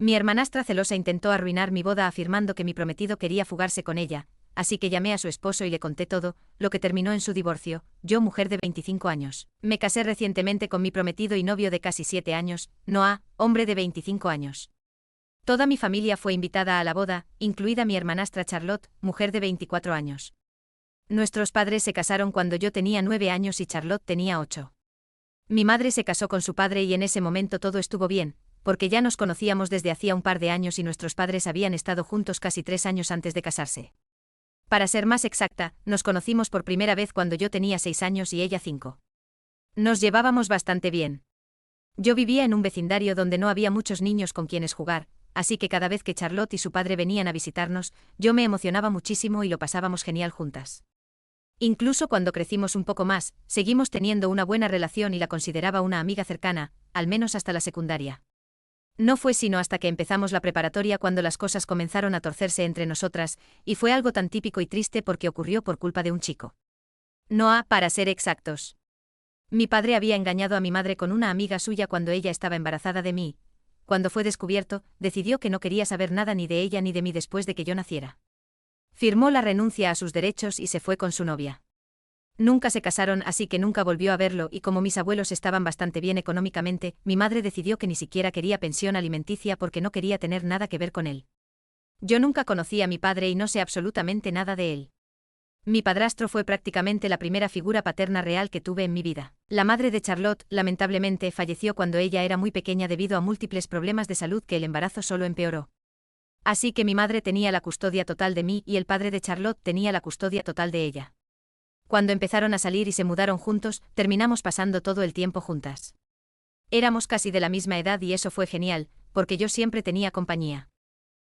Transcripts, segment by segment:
Mi hermanastra celosa intentó arruinar mi boda afirmando que mi prometido quería fugarse con ella, así que llamé a su esposo y le conté todo, lo que terminó en su divorcio. Yo, mujer de 25 años, me casé recientemente con mi prometido y novio de casi 7 años, Noah, hombre de 25 años. Toda mi familia fue invitada a la boda, incluida mi hermanastra Charlotte, mujer de 24 años. Nuestros padres se casaron cuando yo tenía 9 años y Charlotte tenía 8. Mi madre se casó con su padre y en ese momento todo estuvo bien, porque ya nos conocíamos desde hacía un par de años y nuestros padres habían estado juntos casi 3 años antes de casarse. Para ser más exacta, nos conocimos por primera vez cuando yo tenía 6 años y ella 5. Nos llevábamos bastante bien. Yo vivía en un vecindario donde no había muchos niños con quienes jugar, así que cada vez que Charlotte y su padre venían a visitarnos, yo me emocionaba muchísimo y lo pasábamos genial juntas. Incluso cuando crecimos un poco más, seguimos teniendo una buena relación y la consideraba una amiga cercana, al menos hasta la secundaria. No fue sino hasta que empezamos la preparatoria cuando las cosas comenzaron a torcerse entre nosotras, y fue algo tan típico y triste porque ocurrió por culpa de un chico. Noah, para ser exactos. Mi padre había engañado a mi madre con una amiga suya cuando ella estaba embarazada de mí. Cuando fue descubierto, decidió que no quería saber nada ni de ella ni de mí después de que yo naciera. Firmó la renuncia a sus derechos y se fue con su novia. Nunca se casaron, así que nunca volvió a verlo, y como mis abuelos estaban bastante bien económicamente, mi madre decidió que ni siquiera quería pensión alimenticia porque no quería tener nada que ver con él. Yo nunca conocí a mi padre y no sé absolutamente nada de él. Mi padrastro fue prácticamente la primera figura paterna real que tuve en mi vida. La madre de Charlotte, lamentablemente, falleció cuando ella era muy pequeña debido a múltiples problemas de salud que el embarazo solo empeoró. Así que mi madre tenía la custodia total de mí y el padre de Charlotte tenía la custodia total de ella. Cuando empezaron a salir y se mudaron juntos, terminamos pasando todo el tiempo juntas. Éramos casi de la misma edad y eso fue genial, porque yo siempre tenía compañía.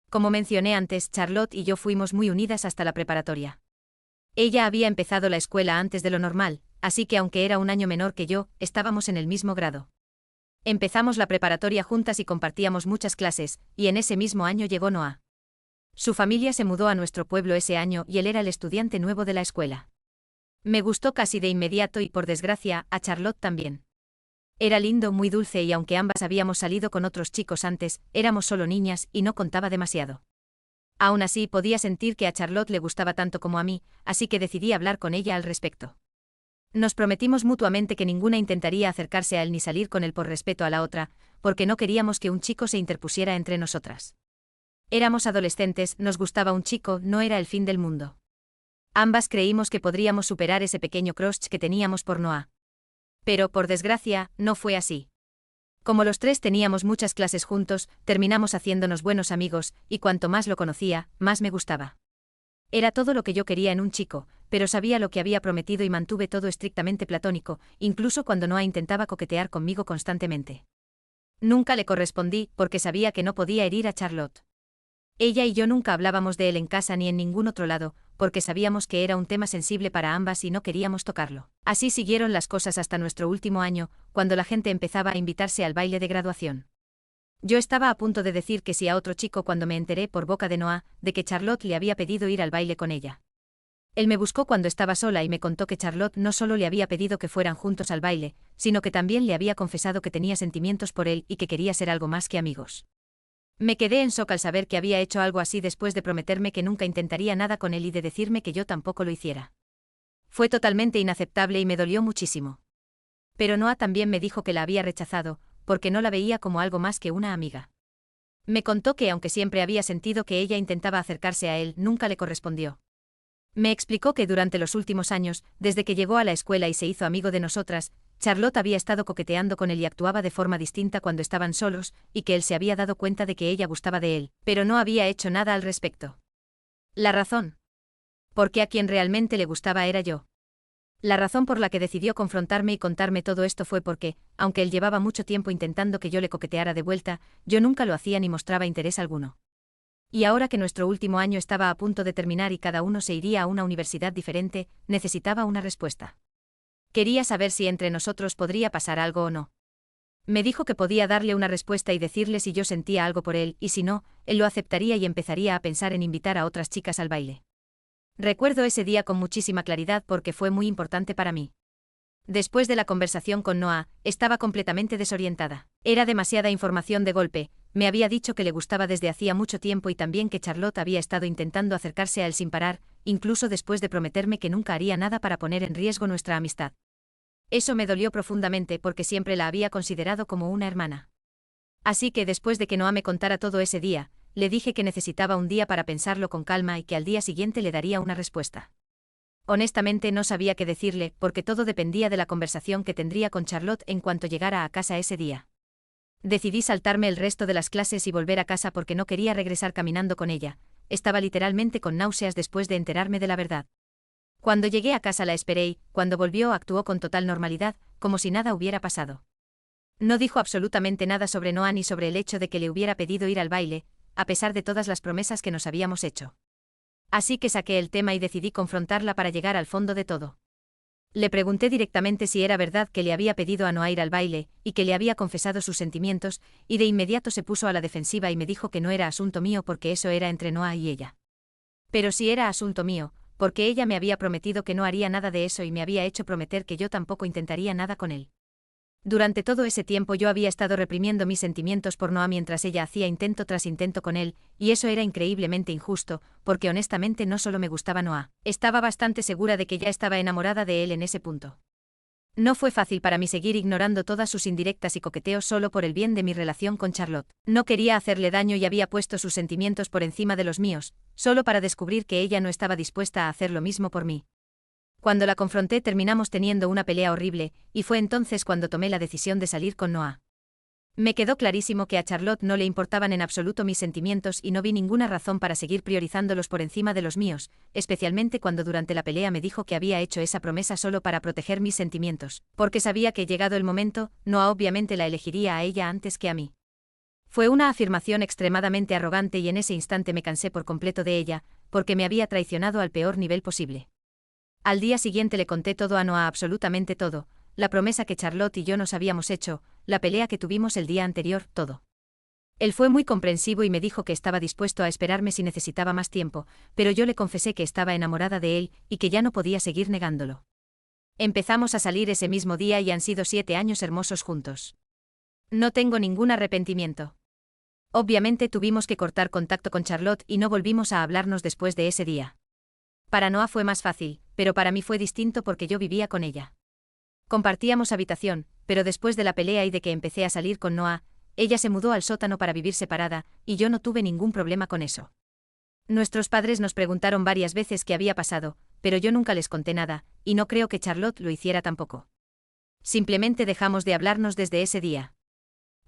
Como mencioné antes, Charlotte y yo fuimos muy unidas hasta la preparatoria. Ella había empezado la escuela antes de lo normal, así que aunque era un año menor que yo, estábamos en el mismo grado. Empezamos la preparatoria juntas y compartíamos muchas clases, y en ese mismo año llegó Noah. Su familia se mudó a nuestro pueblo ese año y él era el estudiante nuevo de la escuela. Me gustó casi de inmediato y por desgracia, a Charlotte también. Era lindo, muy dulce y aunque ambas habíamos salido con otros chicos antes, éramos solo niñas y no contaba demasiado. Aún así podía sentir que a Charlotte le gustaba tanto como a mí, así que decidí hablar con ella al respecto. Nos prometimos mutuamente que ninguna intentaría acercarse a él ni salir con él por respeto a la otra, porque no queríamos que un chico se interpusiera entre nosotras. Éramos adolescentes, nos gustaba un chico, no era el fin del mundo. Ambas creímos que podríamos superar ese pequeño crush que teníamos por Noah. Pero, por desgracia, no fue así. Como los tres teníamos muchas clases juntos, terminamos haciéndonos buenos amigos, y cuanto más lo conocía, más me gustaba. Era todo lo que yo quería en un chico, pero sabía lo que había prometido y mantuve todo estrictamente platónico, incluso cuando Noah intentaba coquetear conmigo constantemente. Nunca le correspondí, porque sabía que no podía herir a Charlotte. Ella y yo nunca hablábamos de él en casa ni en ningún otro lado, porque sabíamos que era un tema sensible para ambas y no queríamos tocarlo. Así siguieron las cosas hasta nuestro último año, cuando la gente empezaba a invitarse al baile de graduación. Yo estaba a punto de decir que sí a otro chico cuando me enteré por boca de Noah de que Charlotte le había pedido ir al baile con ella. Él me buscó cuando estaba sola y me contó que Charlotte no solo le había pedido que fueran juntos al baile, sino que también le había confesado que tenía sentimientos por él y que quería ser algo más que amigos. Me quedé en shock al saber que había hecho algo así después de prometerme que nunca intentaría nada con él y de decirme que yo tampoco lo hiciera. Fue totalmente inaceptable y me dolió muchísimo. Pero Noah también me dijo que la había rechazado, porque no la veía como algo más que una amiga. Me contó que aunque siempre había sentido que ella intentaba acercarse a él, nunca le correspondió. Me explicó que durante los últimos años, desde que llegó a la escuela y se hizo amigo de nosotras, Charlotte había estado coqueteando con él y actuaba de forma distinta cuando estaban solos, y que él se había dado cuenta de que ella gustaba de él, pero no había hecho nada al respecto. La razón. Porque a quien realmente le gustaba era yo. La razón por la que decidió confrontarme y contarme todo esto fue porque, aunque él llevaba mucho tiempo intentando que yo le coqueteara de vuelta, yo nunca lo hacía ni mostraba interés alguno. Y ahora que nuestro último año estaba a punto de terminar y cada uno se iría a una universidad diferente, necesitaba una respuesta. Quería saber si entre nosotros podría pasar algo o no. Me dijo que podía darle una respuesta y decirle si yo sentía algo por él, y si no, él lo aceptaría y empezaría a pensar en invitar a otras chicas al baile. Recuerdo ese día con muchísima claridad porque fue muy importante para mí. Después de la conversación con Noah, estaba completamente desorientada. Era demasiada información de golpe, me había dicho que le gustaba desde hacía mucho tiempo y también que Charlotte había estado intentando acercarse a él sin parar, incluso después de prometerme que nunca haría nada para poner en riesgo nuestra amistad. Eso me dolió profundamente porque siempre la había considerado como una hermana. Así que después de que Noah me contara todo ese día, le dije que necesitaba un día para pensarlo con calma y que al día siguiente le daría una respuesta. Honestamente no sabía qué decirle, porque todo dependía de la conversación que tendría con Charlotte en cuanto llegara a casa ese día. Decidí saltarme el resto de las clases y volver a casa porque no quería regresar caminando con ella. Estaba literalmente con náuseas después de enterarme de la verdad. Cuando llegué a casa la esperé y, cuando volvió, actuó con total normalidad, como si nada hubiera pasado. No dijo absolutamente nada sobre Noah ni sobre el hecho de que le hubiera pedido ir al baile, a pesar de todas las promesas que nos habíamos hecho. Así que saqué el tema y decidí confrontarla para llegar al fondo de todo. Le pregunté directamente si era verdad que le había pedido a Noah ir al baile, y que le había confesado sus sentimientos, y de inmediato se puso a la defensiva y me dijo que no era asunto mío porque eso era entre Noah y ella. Pero sí era asunto mío, porque ella me había prometido que no haría nada de eso y me había hecho prometer que yo tampoco intentaría nada con él. Durante todo ese tiempo yo había estado reprimiendo mis sentimientos por Noah mientras ella hacía intento tras intento con él, y eso era increíblemente injusto, porque honestamente no solo me gustaba Noah, estaba bastante segura de que ya estaba enamorada de él en ese punto. No fue fácil para mí seguir ignorando todas sus indirectas y coqueteos solo por el bien de mi relación con Charlotte. No quería hacerle daño y había puesto sus sentimientos por encima de los míos, solo para descubrir que ella no estaba dispuesta a hacer lo mismo por mí. Cuando la confronté terminamos teniendo una pelea horrible, y fue entonces cuando tomé la decisión de salir con Noah. Me quedó clarísimo que a Charlotte no le importaban en absoluto mis sentimientos y no vi ninguna razón para seguir priorizándolos por encima de los míos, especialmente cuando durante la pelea me dijo que había hecho esa promesa solo para proteger mis sentimientos, porque sabía que llegado el momento, Noah obviamente la elegiría a ella antes que a mí. Fue una afirmación extremadamente arrogante y en ese instante me cansé por completo de ella, porque me había traicionado al peor nivel posible. Al día siguiente le conté todo a Noah, absolutamente todo, la promesa que Charlotte y yo nos habíamos hecho, la pelea que tuvimos el día anterior, todo. Él fue muy comprensivo y me dijo que estaba dispuesto a esperarme si necesitaba más tiempo, pero yo le confesé que estaba enamorada de él y que ya no podía seguir negándolo. Empezamos a salir ese mismo día y han sido 7 años hermosos juntos. No tengo ningún arrepentimiento. Obviamente tuvimos que cortar contacto con Charlotte y no volvimos a hablarnos después de ese día. Para Noah fue más fácil, pero para mí fue distinto porque yo vivía con ella. Compartíamos habitación, pero después de la pelea y de que empecé a salir con Noah, ella se mudó al sótano para vivir separada, y yo no tuve ningún problema con eso. Nuestros padres nos preguntaron varias veces qué había pasado, pero yo nunca les conté nada, y no creo que Charlotte lo hiciera tampoco. Simplemente dejamos de hablarnos desde ese día.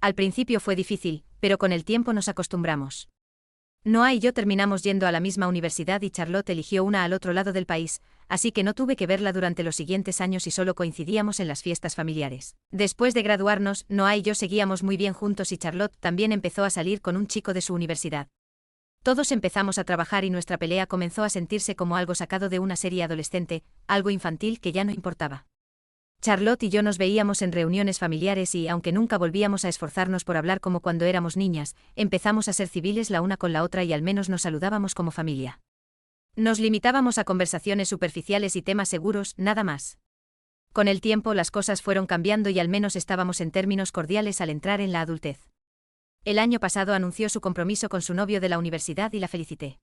Al principio fue difícil, pero con el tiempo nos acostumbramos. Noah y yo terminamos yendo a la misma universidad y Charlotte eligió una al otro lado del país, así que no tuve que verla durante los siguientes años y solo coincidíamos en las fiestas familiares. Después de graduarnos, Noah y yo seguíamos muy bien juntos y Charlotte también empezó a salir con un chico de su universidad. Todos empezamos a trabajar y nuestra pelea comenzó a sentirse como algo sacado de una serie adolescente, algo infantil que ya no importaba. Charlotte y yo nos veíamos en reuniones familiares y, aunque nunca volvíamos a esforzarnos por hablar como cuando éramos niñas, empezamos a ser civiles la una con la otra y al menos nos saludábamos como familia. Nos limitábamos a conversaciones superficiales y temas seguros, nada más. Con el tiempo las cosas fueron cambiando y al menos estábamos en términos cordiales al entrar en la adultez. El año pasado anunció su compromiso con su novio de la universidad y la felicité.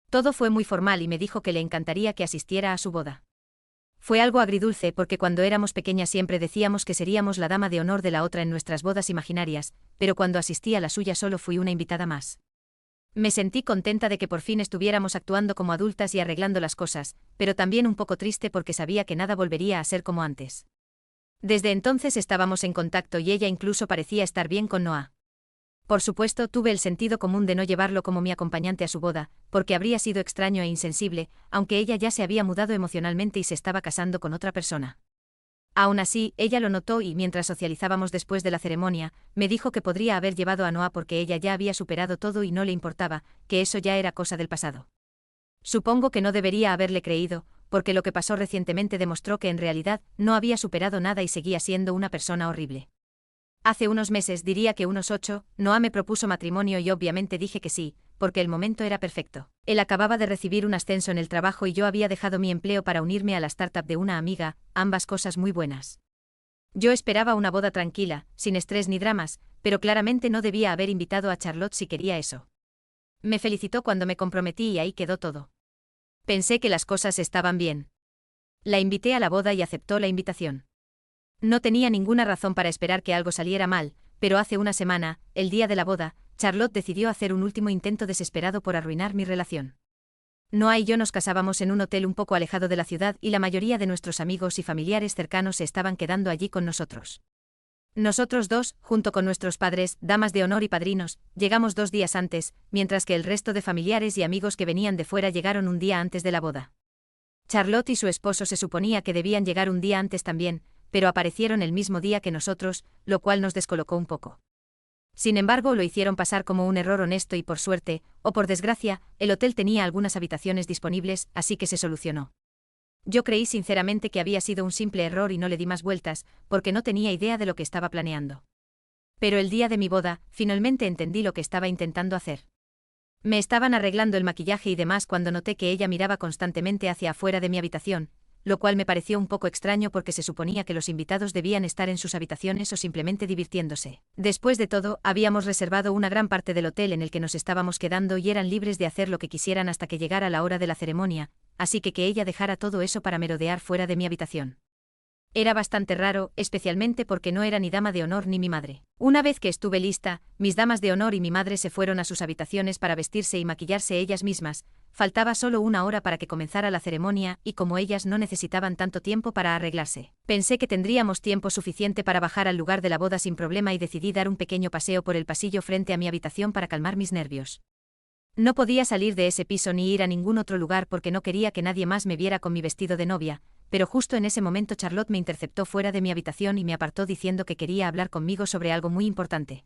Todo fue muy formal y me dijo que le encantaría que asistiera a su boda. Fue algo agridulce porque cuando éramos pequeñas siempre decíamos que seríamos la dama de honor de la otra en nuestras bodas imaginarias, pero cuando asistí a la suya solo fui una invitada más. Me sentí contenta de que por fin estuviéramos actuando como adultas y arreglando las cosas, pero también un poco triste porque sabía que nada volvería a ser como antes. Desde entonces estábamos en contacto y ella incluso parecía estar bien con Noah. Por supuesto, tuve el sentido común de no llevarlo como mi acompañante a su boda, porque habría sido extraño e insensible, aunque ella ya se había mudado emocionalmente y se estaba casando con otra persona. Aún así, ella lo notó y mientras socializábamos después de la ceremonia, me dijo que podría haber llevado a Noah porque ella ya había superado todo y no le importaba, que eso ya era cosa del pasado. Supongo que no debería haberle creído, porque lo que pasó recientemente demostró que en realidad no había superado nada y seguía siendo una persona horrible. Hace unos meses, diría que unos 8, Noah me propuso matrimonio y obviamente dije que sí, porque el momento era perfecto. Él acababa de recibir un ascenso en el trabajo y yo había dejado mi empleo para unirme a la startup de una amiga, ambas cosas muy buenas. Yo esperaba una boda tranquila, sin estrés ni dramas, pero claramente no debía haber invitado a Charlotte si quería eso. Me felicitó cuando me comprometí y ahí quedó todo. Pensé que las cosas estaban bien. La invité a la boda y aceptó la invitación. No tenía ninguna razón para esperar que algo saliera mal, pero hace una semana, el día de la boda, Charlotte decidió hacer un último intento desesperado por arruinar mi relación. Noah y yo nos casábamos en un hotel un poco alejado de la ciudad y la mayoría de nuestros amigos y familiares cercanos se estaban quedando allí con nosotros. Nosotros dos, junto con nuestros padres, damas de honor y padrinos, llegamos 2 días antes, mientras que el resto de familiares y amigos que venían de fuera llegaron un día antes de la boda. Charlotte y su esposo se suponía que debían llegar un día antes también, pero aparecieron el mismo día que nosotros, lo cual nos descolocó un poco. Sin embargo, lo hicieron pasar como un error honesto y por suerte, o por desgracia, el hotel tenía algunas habitaciones disponibles, así que se solucionó. Yo creí sinceramente que había sido un simple error y no le di más vueltas, porque no tenía idea de lo que estaba planeando. Pero el día de mi boda, finalmente entendí lo que estaba intentando hacer. Me estaban arreglando el maquillaje y demás cuando noté que ella miraba constantemente hacia afuera de mi habitación, lo cual me pareció un poco extraño porque se suponía que los invitados debían estar en sus habitaciones o simplemente divirtiéndose. Después de todo, habíamos reservado una gran parte del hotel en el que nos estábamos quedando y eran libres de hacer lo que quisieran hasta que llegara la hora de la ceremonia, así que ella dejara todo eso para merodear fuera de mi habitación. Era bastante raro, especialmente porque no era ni dama de honor ni mi madre. Una vez que estuve lista, mis damas de honor y mi madre se fueron a sus habitaciones para vestirse y maquillarse ellas mismas. Faltaba solo 1 hora para que comenzara la ceremonia y como ellas no necesitaban tanto tiempo para arreglarse, pensé que tendríamos tiempo suficiente para bajar al lugar de la boda sin problema y decidí dar un pequeño paseo por el pasillo frente a mi habitación para calmar mis nervios. No podía salir de ese piso ni ir a ningún otro lugar porque no quería que nadie más me viera con mi vestido de novia, pero justo en ese momento Charlotte me interceptó fuera de mi habitación y me apartó diciendo que quería hablar conmigo sobre algo muy importante.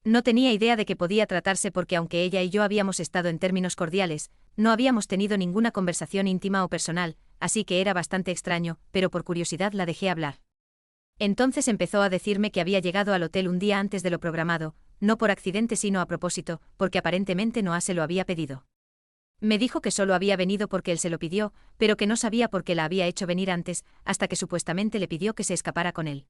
No tenía idea de qué podía tratarse porque aunque ella y yo habíamos estado en términos cordiales, no habíamos tenido ninguna conversación íntima o personal, así que era bastante extraño, pero por curiosidad la dejé hablar. Entonces empezó a decirme que había llegado al hotel un día antes de lo programado, no por accidente sino a propósito, porque aparentemente Noah se lo había pedido. Me dijo que solo había venido porque él se lo pidió, pero que no sabía por qué la había hecho venir antes, hasta que supuestamente le pidió que se escapara con él.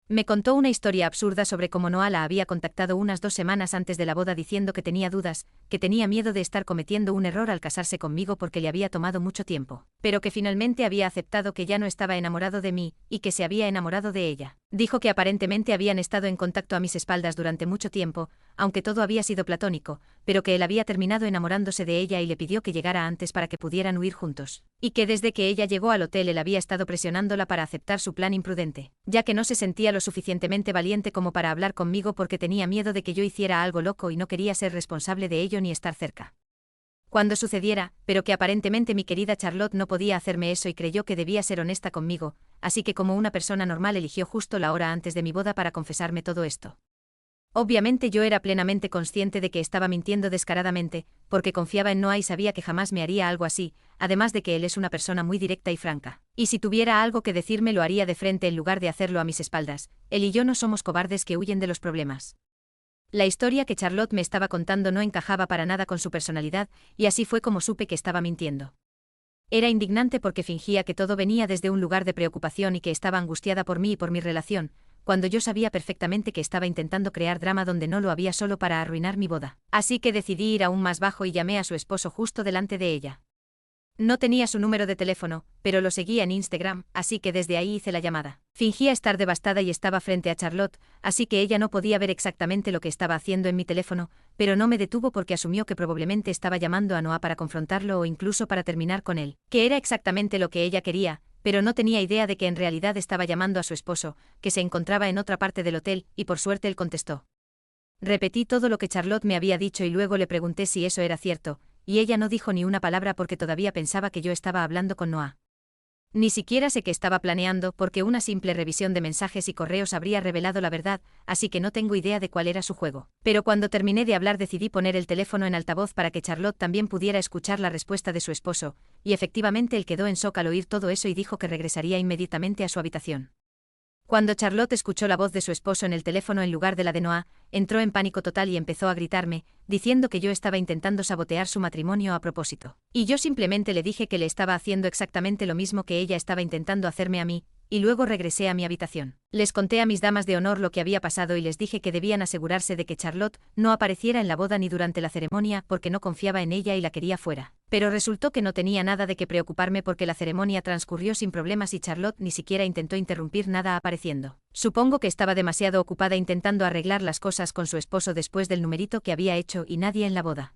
Me contó una historia absurda sobre cómo Noah la había contactado unas 2 semanas antes de la boda diciendo que tenía dudas, que tenía miedo de estar cometiendo un error al casarse conmigo porque le había tomado mucho tiempo, pero que finalmente había aceptado que ya no estaba enamorado de mí, y que se había enamorado de ella. Dijo que aparentemente habían estado en contacto a mis espaldas durante mucho tiempo, aunque todo había sido platónico, pero que él había terminado enamorándose de ella y le pidió que llegara antes para que pudieran huir juntos, y que desde que ella llegó al hotel él había estado presionándola para aceptar su plan imprudente, ya que no se sentía lo suficientemente valiente como para hablar conmigo porque tenía miedo de que yo hiciera algo loco y no quería ser responsable de ello ni estar cerca. Cuando sucediera, pero que aparentemente mi querida Charlotte no podía hacerme eso y creyó que debía ser honesta conmigo, así que como una persona normal eligió justo la hora antes de mi boda para confesarme todo esto. Obviamente yo era plenamente consciente de que estaba mintiendo descaradamente, porque confiaba en Noah y sabía que jamás me haría algo así, además de que él es una persona muy directa y franca. Y si tuviera algo que decirme lo haría de frente en lugar de hacerlo a mis espaldas. Él y yo no somos cobardes que huyen de los problemas. La historia que Charlotte me estaba contando no encajaba para nada con su personalidad, y así fue como supe que estaba mintiendo. Era indignante porque fingía que todo venía desde un lugar de preocupación y que estaba angustiada por mí y por mi relación, cuando yo sabía perfectamente que estaba intentando crear drama donde no lo había solo para arruinar mi boda. Así que decidí ir aún más bajo y llamé a su esposo justo delante de ella. No tenía su número de teléfono, pero lo seguía en Instagram, así que desde ahí hice la llamada. Fingía estar devastada y estaba frente a Charlotte, así que ella no podía ver exactamente lo que estaba haciendo en mi teléfono, pero no me detuvo porque asumió que probablemente estaba llamando a Noah para confrontarlo o incluso para terminar con él, que era exactamente lo que ella quería, pero no tenía idea de que en realidad estaba llamando a su esposo, que se encontraba en otra parte del hotel, y por suerte él contestó. Repetí todo lo que Charlotte me había dicho y luego le pregunté si eso era cierto, y ella no dijo ni una palabra porque todavía pensaba que yo estaba hablando con Noah. Ni siquiera sé qué estaba planeando porque una simple revisión de mensajes y correos habría revelado la verdad, así que no tengo idea de cuál era su juego. Pero cuando terminé de hablar decidí poner el teléfono en altavoz para que Charlotte también pudiera escuchar la respuesta de su esposo, y efectivamente él quedó en shock al oír todo eso y dijo que regresaría inmediatamente a su habitación. Cuando Charlotte escuchó la voz de su esposo en el teléfono en lugar de la de Noah, entró en pánico total y empezó a gritarme, diciendo que yo estaba intentando sabotear su matrimonio a propósito. Y yo simplemente le dije que le estaba haciendo exactamente lo mismo que ella estaba intentando hacerme a mí, y luego regresé a mi habitación. Les conté a mis damas de honor lo que había pasado y les dije que debían asegurarse de que Charlotte no apareciera en la boda ni durante la ceremonia porque no confiaba en ella y la quería fuera. Pero resultó que no tenía nada de qué preocuparme porque la ceremonia transcurrió sin problemas y Charlotte ni siquiera intentó interrumpir nada apareciendo. Supongo que estaba demasiado ocupada intentando arreglar las cosas con su esposo después del numerito que había hecho y nadie en la boda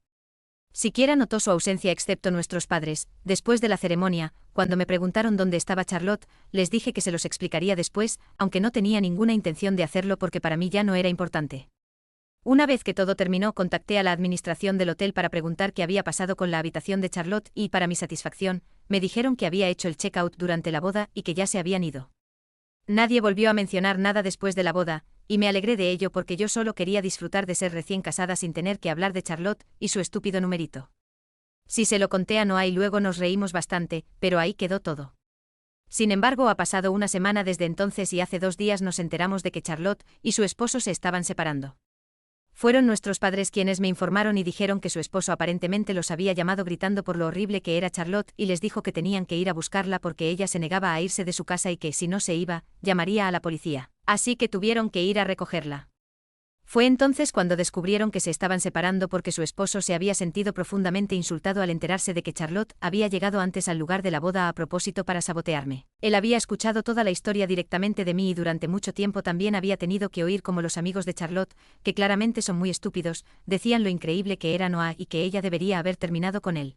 siquiera notó su ausencia excepto nuestros padres. Después de la ceremonia, cuando me preguntaron dónde estaba Charlotte, les dije que se los explicaría después, aunque no tenía ninguna intención de hacerlo porque para mí ya no era importante. Una vez que todo terminó, contacté a la administración del hotel para preguntar qué había pasado con la habitación de Charlotte y, para mi satisfacción, me dijeron que había hecho el check-out durante la boda y que ya se habían ido. Nadie volvió a mencionar nada después de la boda, y me alegré de ello porque yo solo quería disfrutar de ser recién casada sin tener que hablar de Charlotte y su estúpido numerito. Sí se lo conté a Noah y luego nos reímos bastante, pero ahí quedó todo. Sin embargo, ha pasado una semana desde entonces y hace 2 días nos enteramos de que Charlotte y su esposo se estaban separando. Fueron nuestros padres quienes me informaron y dijeron que su esposo aparentemente los había llamado gritando por lo horrible que era Charlotte y les dijo que tenían que ir a buscarla porque ella se negaba a irse de su casa y que, si no se iba, llamaría a la policía. Así que tuvieron que ir a recogerla. Fue entonces cuando descubrieron que se estaban separando porque su esposo se había sentido profundamente insultado al enterarse de que Charlotte había llegado antes al lugar de la boda a propósito para sabotearme. Él había escuchado toda la historia directamente de mí y durante mucho tiempo también había tenido que oír cómo los amigos de Charlotte, que claramente son muy estúpidos, decían lo increíble que era Noah y que ella debería haber terminado con él.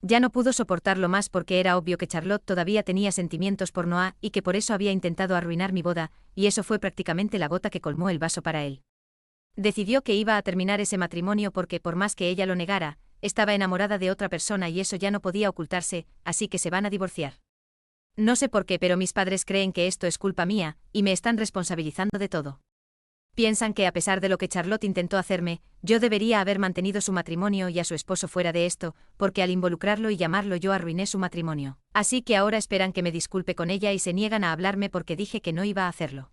Ya no pudo soportarlo más porque era obvio que Charlotte todavía tenía sentimientos por Noah y que por eso había intentado arruinar mi boda, y eso fue prácticamente la gota que colmó el vaso para él. Decidió que iba a terminar ese matrimonio porque, por más que ella lo negara, estaba enamorada de otra persona y eso ya no podía ocultarse, así que se van a divorciar. No sé por qué, pero mis padres creen que esto es culpa mía, y me están responsabilizando de todo. Piensan que a pesar de lo que Charlotte intentó hacerme, yo debería haber mantenido su matrimonio y a su esposo fuera de esto, porque al involucrarlo y llamarlo yo arruiné su matrimonio. Así que ahora esperan que me disculpe con ella y se niegan a hablarme porque dije que no iba a hacerlo.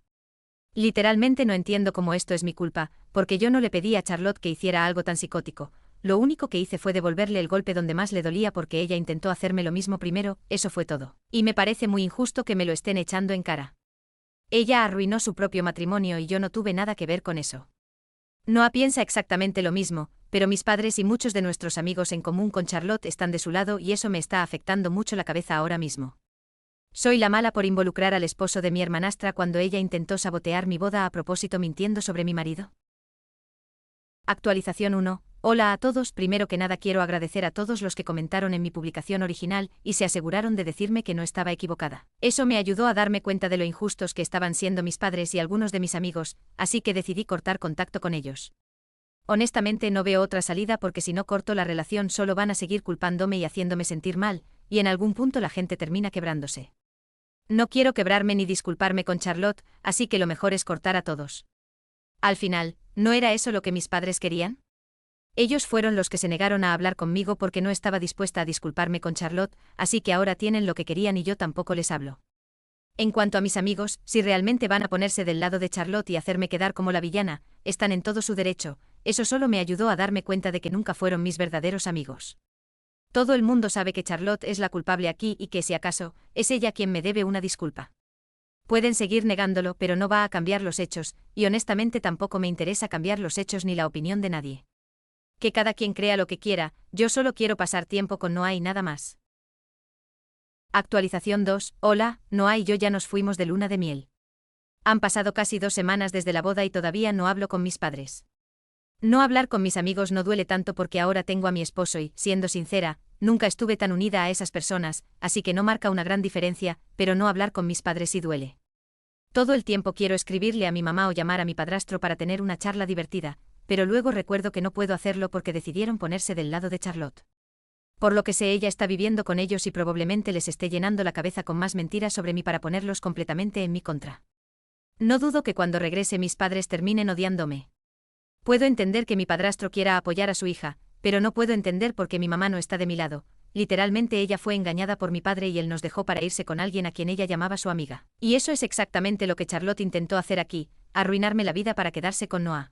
Literalmente no entiendo cómo esto es mi culpa, porque yo no le pedí a Charlotte que hiciera algo tan psicótico. Lo único que hice fue devolverle el golpe donde más le dolía porque ella intentó hacerme lo mismo primero, eso fue todo. Y me parece muy injusto que me lo estén echando en cara. Ella arruinó su propio matrimonio y yo no tuve nada que ver con eso. Noah piensa exactamente lo mismo, pero mis padres y muchos de nuestros amigos en común con Charlotte están de su lado y eso me está afectando mucho la cabeza ahora mismo. Soy la mala por involucrar al esposo de mi hermanastra cuando ella intentó sabotear mi boda a propósito mintiendo sobre mi marido. Actualización 1. Hola a todos. Primero que nada quiero agradecer a todos los que comentaron en mi publicación original y se aseguraron de decirme que no estaba equivocada. Eso me ayudó a darme cuenta de lo injustos que estaban siendo mis padres y algunos de mis amigos, así que decidí cortar contacto con ellos. Honestamente no veo otra salida porque si no corto la relación solo van a seguir culpándome y haciéndome sentir mal, y en algún punto la gente termina quebrándose. No quiero quebrarme ni disculparme con Charlotte, así que lo mejor es cortar a todos. Al final, ¿no era eso lo que mis padres querían? Ellos fueron los que se negaron a hablar conmigo porque no estaba dispuesta a disculparme con Charlotte, así que ahora tienen lo que querían y yo tampoco les hablo. En cuanto a mis amigos, si realmente van a ponerse del lado de Charlotte y hacerme quedar como la villana, están en todo su derecho, eso solo me ayudó a darme cuenta de que nunca fueron mis verdaderos amigos. Todo el mundo sabe que Charlotte es la culpable aquí y que si acaso, es ella quien me debe una disculpa. Pueden seguir negándolo, pero no va a cambiar los hechos, y honestamente tampoco me interesa cambiar los hechos ni la opinión de nadie. Que cada quien crea lo que quiera, yo solo quiero pasar tiempo con Noah y nada más. Actualización 2. Hola, Noah y yo ya nos fuimos de luna de miel. Han pasado casi 2 semanas desde la boda y todavía no hablo con mis padres. No hablar con mis amigos no duele tanto porque ahora tengo a mi esposo y, siendo sincera, nunca estuve tan unida a esas personas, así que no marca una gran diferencia, pero no hablar con mis padres sí duele. Todo el tiempo quiero escribirle a mi mamá o llamar a mi padrastro para tener una charla divertida, pero luego recuerdo que no puedo hacerlo porque decidieron ponerse del lado de Charlotte. Por lo que sé, ella está viviendo con ellos y probablemente les esté llenando la cabeza con más mentiras sobre mí para ponerlos completamente en mi contra. No dudo que cuando regrese mis padres terminen odiándome. Puedo entender que mi padrastro quiera apoyar a su hija, pero no puedo entender por qué mi mamá no está de mi lado. Literalmente ella fue engañada por mi padre y él nos dejó para irse con alguien a quien ella llamaba su amiga. Y eso es exactamente lo que Charlotte intentó hacer aquí, arruinarme la vida para quedarse con Noah.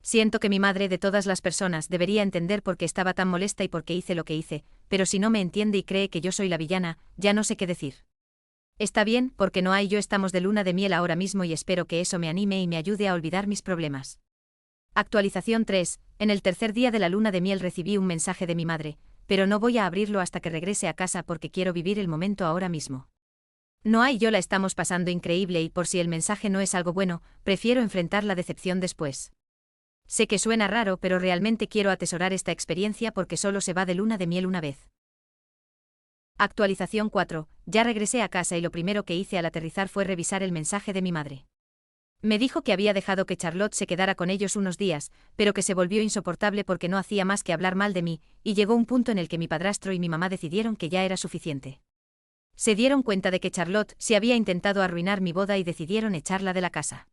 Siento que mi madre de todas las personas debería entender por qué estaba tan molesta y por qué hice lo que hice, pero si no me entiende y cree que yo soy la villana, ya no sé qué decir. Está bien, porque Noah y yo estamos de luna de miel ahora mismo y espero que eso me anime y me ayude a olvidar mis problemas. Actualización 3. En el tercer día de la luna de miel recibí un mensaje de mi madre, pero no voy a abrirlo hasta que regrese a casa porque quiero vivir el momento ahora mismo. Noah y yo la estamos pasando increíble y por si el mensaje no es algo bueno, prefiero enfrentar la decepción después. Sé que suena raro, pero realmente quiero atesorar esta experiencia porque solo se va de luna de miel una vez. Actualización 4. Ya regresé a casa y lo primero que hice al aterrizar fue revisar el mensaje de mi madre. Me dijo que había dejado que Charlotte se quedara con ellos unos días, pero que se volvió insoportable porque no hacía más que hablar mal de mí, y llegó un punto en el que mi padrastro y mi mamá decidieron que ya era suficiente. Se dieron cuenta de que Charlotte se había intentado arruinar mi boda y decidieron echarla de la casa.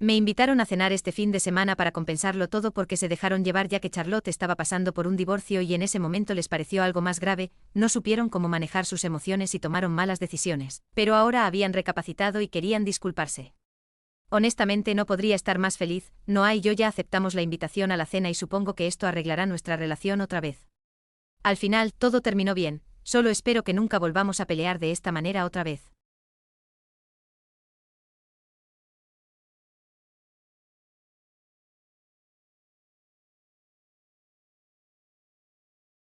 Me invitaron a cenar este fin de semana para compensarlo todo porque se dejaron llevar ya que Charlotte estaba pasando por un divorcio y en ese momento les pareció algo más grave, no supieron cómo manejar sus emociones y tomaron malas decisiones, pero ahora habían recapacitado y querían disculparse. Honestamente no podría estar más feliz, Noah y yo ya aceptamos la invitación a la cena y supongo que esto arreglará nuestra relación otra vez. Al final, todo terminó bien, solo espero que nunca volvamos a pelear de esta manera otra vez.